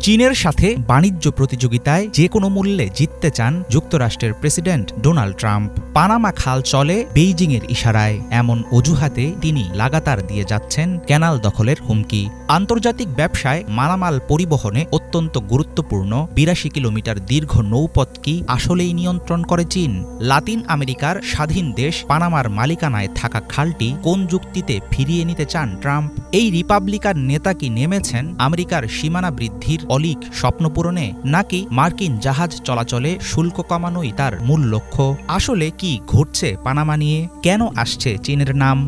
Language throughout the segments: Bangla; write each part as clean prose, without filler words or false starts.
চীনের সাথে বাণিজ্য প্রতিযোগিতায় যে কোনো মূল্যে জিততে চান যুক্তরাষ্ট্রের প্রেসিডেন্ট ডোনাল্ড ট্রাম্প। পানামা খাল চলে বেইজিংয়ের ইশারায়, এমন অজুহাতে তিনি লাগাতার দিয়ে যাচ্ছেন ক্যানাল দখলের হুমকি। আন্তর্জাতিক ব্যবসায় মালামাল পরিবহনে অত্যন্ত গুরুত্বপূর্ণ ৮২ কিলোমিটার দীর্ঘ নৌপথ কি আসলেই নিয়ন্ত্রণ করে চীন? লাতিন আমেরিকার স্বাধীন দেশ পানামার মালিকানায় থাকা খালটি কোন যুক্তিতে ফিরিয়ে নিতে চান ট্রাম্প? এই রিপাবলিকান নেতা কি নেমেছেন আমেরিকার সীমানা বৃদ্ধির অলীক স্বপ্নপূরণে, নাকি মার্কিন জাহাজ চলাচলে শুল্ক কমানোই তার মূল লক্ষ্য? আসলে কি ঘটছে পানামা নিয়ে? কেন আসছে চীনের নাম?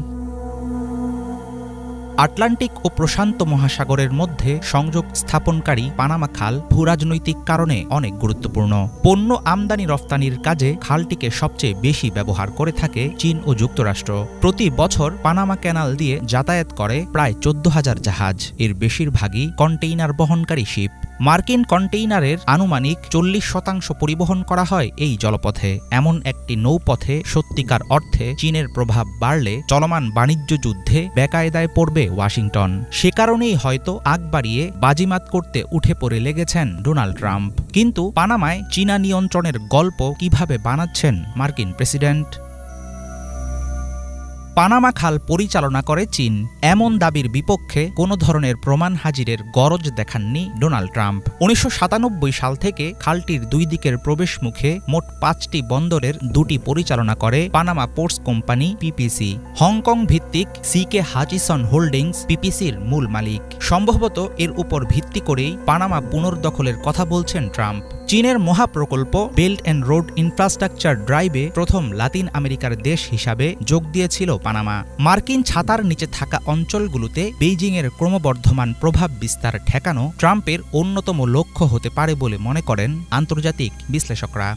আটলান্টিক ও প্রশান্ত মহাসাগরের মধ্যে সংযোগ স্থাপনকারী পানামা খাল ভূরাজনৈতিক কারণে অনেক গুরুত্বপূর্ণ। পণ্য আমদানি রফতানির কাজে খালটিকে সবচেয়ে বেশি ব্যবহার করে থাকে চীন ও যুক্তরাষ্ট্র। প্রতি বছর পানামা ক্যানাল দিয়ে যাতায়াত করে প্রায় ১৪,০০০ জাহাজ, এর বেশিরভাগই কন্টেইনার বহনকারী শিপ। মার্কিন কন্টেইনারের আনুমানিক ৪০% পরিবহন করা হয় এই জলপথে। এমন একটি নৌপথে সত্যিকার অর্থে চীনের প্রভাব বাড়লে চলমান বাণিজ্য যুদ্ধে বেকায়দায় পড়বে ওয়াশিংটন। সে কারণেই হয়তো আগ বাড়িয়ে বাজিমাত করতে উঠে পড়ে লেগেছেন ডোনাল্ড ট্রাম্প। কিন্তু পানামায় চীনা নিয়ন্ত্রণের গল্প কিভাবে বানাচ্ছেন মার্কিন প্রেসিডেন্ট? পানামা খাল পরিচালনা করে চীন, এমন দাবির বিপক্ষে কোনো ধরনের প্রমাণ হাজিরের গরজ দেখাননি ডোনাল্ড ট্রাম্প। ১৯৯৭ সাল থেকে খালটির দুই দিকের প্রবেশ মুখে মোট ৫টি বন্দরের ২টি পরিচালনা করে Panama ports company PPC. Hong Kong ভিত্তিক সিকে হাচিসন হোল্ডিংস পিপিসির মূল মালিক। সম্ভবত এর উপর ভিত্তি করেই পানামা পুনর্দখলের কথা বলছেন ট্রাম্প। চীনের মহাপ্রকল্প বেল্ট অ্যান্ড রোড ইনফ্রাস্ট্রাকচার ড্রাইভে প্রথম লাতিন আমেরিকার দেশ হিসাবে যোগ দিয়েছিল পানামা। মার্কিন ছাতার নিচে থাকা অঞ্চলগুলোতে বেইজিংয়ের ক্রমবর্ধমান প্রভাব বিস্তার ঠেকানো ট্রাম্পের অন্যতম লক্ষ্য হতে পারে বলে মনে করেন আন্তর্জাতিক বিশ্লেষকরা।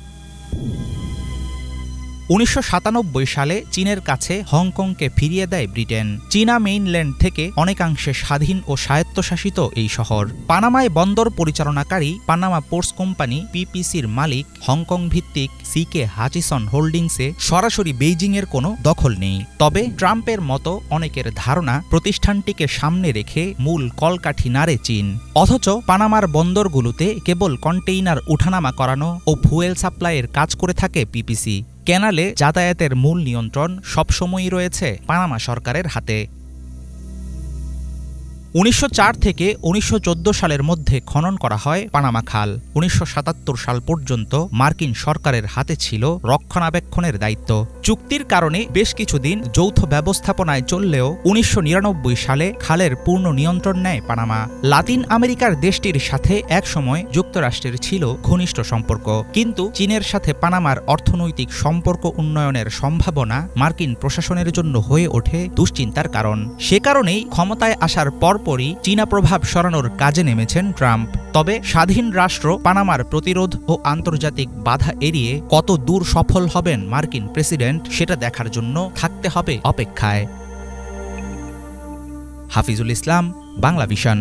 ১৯৯৭ সালে চীনের কাছে হংকংকে ফিরিয়ে দেয় ব্রিটেন। চীনা মেইনল্যান্ড থেকে অনেকাংশে স্বাধীন ও স্বায়ত্তশাসিত এই শহর। পানামায় বন্দর পরিচালনাকারী পানামা পোর্টস কোম্পানি পিপিসির মালিক হংকং ভিত্তিক সিকে হাচিসন হোল্ডিংসে সরাসরি বেইজিংয়ের কোনো দখল নেই। তবে ট্রাম্পের মতো অনেকের ধারণা প্রতিষ্ঠানটিকে সামনে রেখে মূল কলকাঠি নাড়ে চীন। অথচ পানামার বন্দরগুলোতে কেবল কন্টেইনার উঠানামা করানো ও ফুয়েল সাপ্লাইয়ের কাজ করে থাকে পিপিসি। ক্যানালে যাতায়াতের মূল নিয়ন্ত্রণ সবসময়ই রয়েছে পানামা সরকারের হাতে। ১৯০৪ থেকে ১৯১৪ সালের মধ্যে খনন করা হয় পানামা খাল। ১৯৭৭ সাল পর্যন্ত মার্কিন সরকারের হাতে ছিল রক্ষণাবেক্ষণের দায়িত্ব। চুক্তির কারণে বেশ কিছুদিন যৌথ ব্যবস্থাপনায় চললেও ১৯৯৯ সালে খালের পূর্ণ নিয়ন্ত্রণ নেয় পানামা। লাতিন আমেরিকার দেশটির সাথে একসময় যুক্তরাষ্ট্রের ছিল ঘনিষ্ঠ সম্পর্ক, কিন্তু চীনের সাথে পানামার অর্থনৈতিক সম্পর্ক উন্নয়নের সম্ভাবনা মার্কিন প্রশাসনের জন্য হয়ে ওঠে দুশ্চিন্তার কারণ। সে কারণেই ক্ষমতায় আসার পরপরই চীনা প্রভাব সরানোর কাজে নেমেছেন ট্রাম্প। তবে স্বাধীন রাষ্ট্র পানামার প্রতিরোধ ও আন্তর্জাতিক বাধা এড়িয়ে কত দূর সফল হবেন মার্কিন প্রেসিডেন্ট, সেটা দেখার জন্য থাকতে হবে অপেক্ষায়। হাফিজুল ইসলাম, বাংলা ভিশন।